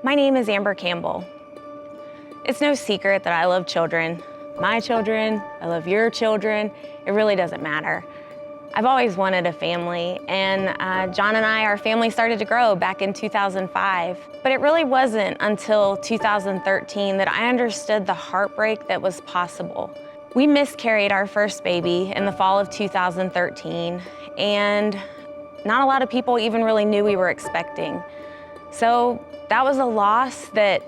My name is Amber Campbell. It's no secret that I love children. My children, I love your children. It really doesn't matter. I've always wanted a family, and John and I, our family started to grow back in 2005. But it really wasn't until 2013 that I understood the heartbreak that was possible. We miscarried our first baby in the fall of 2013, and not a lot of people even really knew we were expecting. So that was a loss that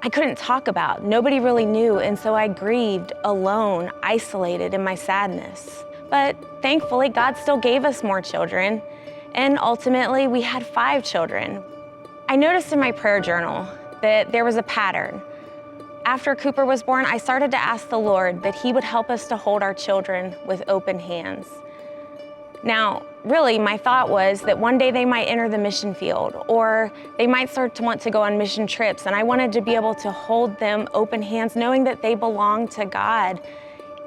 I couldn't talk about. Nobody really knew, and so I grieved alone, isolated in my sadness. But thankfully, God still gave us more children, and ultimately we had 5 children. I noticed in my prayer journal that there was a pattern. After Cooper was born, I started to ask the Lord that He would help us to hold our children with open hands. Now, really, my thought was that one day they might enter the mission field, or they might start to want to go on mission trips, and I wanted to be able to hold them open hands, knowing that they belong to God,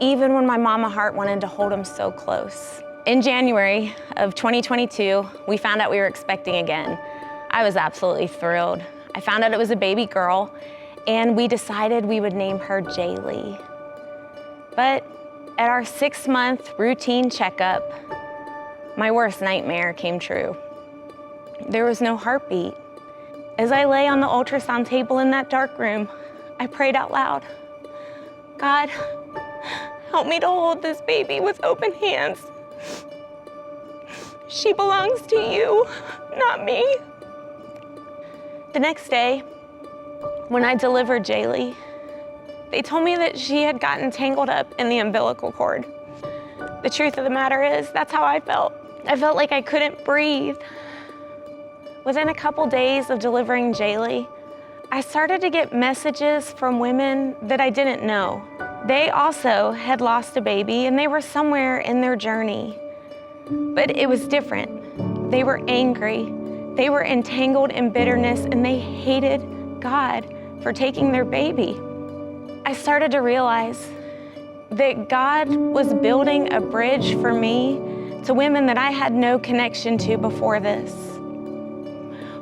even when my mama heart wanted to hold them so close. In January of 2022, we found out we were expecting again. I was absolutely thrilled. I found out it was a baby girl, and we decided we would name her Jaylee. But at our 6-month routine checkup, my worst nightmare came true. There was no heartbeat. As I lay on the ultrasound table in that dark room, I prayed out loud, God, help me to hold this baby with open hands. She belongs to you, not me. The next day, when I delivered Jaylee, they told me that she had gotten tangled up in the umbilical cord. The truth of the matter is, that's how I felt. I felt like I couldn't breathe. Within a couple days of delivering Jaylee, I started to get messages from women that I didn't know. They also had lost a baby, and they were somewhere in their journey. But it was different. They were angry. They were entangled in bitterness, and they hated God for taking their baby. I started to realize that God was building a bridge for me to women that I had no connection to before this.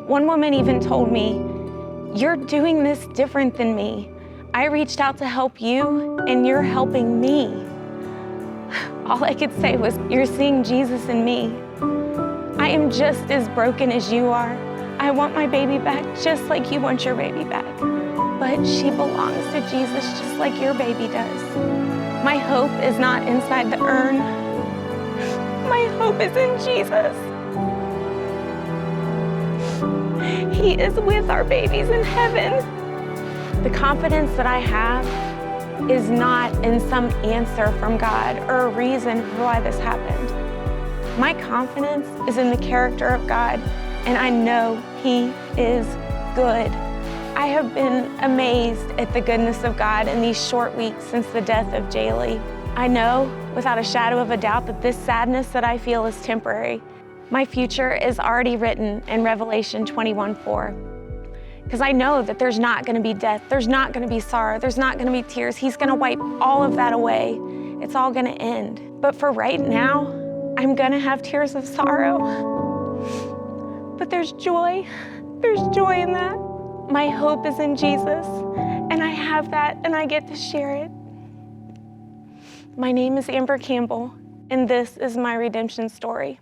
One woman even told me, you're doing this different than me. I reached out to help you, and you're helping me. All I could say was, you're seeing Jesus in me. I am just as broken as you are. I want my baby back just like you want your baby back. But she belongs to Jesus just like your baby does. My hope is not inside the urn. My hope is in Jesus. He is with our babies in heaven. The confidence that I have is not in some answer from God or a reason for why this happened. My confidence is in the character of God, and I know He is good. I have been amazed at the goodness of God in these short weeks since the death of Jaylee. I know without a shadow of a doubt that this sadness that I feel is temporary. My future is already written in Revelation 21:4. Because I know that there's not going to be death, there's not going to be sorrow, there's not going to be tears. He's going to wipe all of that away. It's all going to end. But for right now, I'm going to have tears of sorrow. But there's joy. There's joy in that. My hope is in Jesus, and I have that, and I get to share it. My name is Amber Campbell, and this is my redemption story.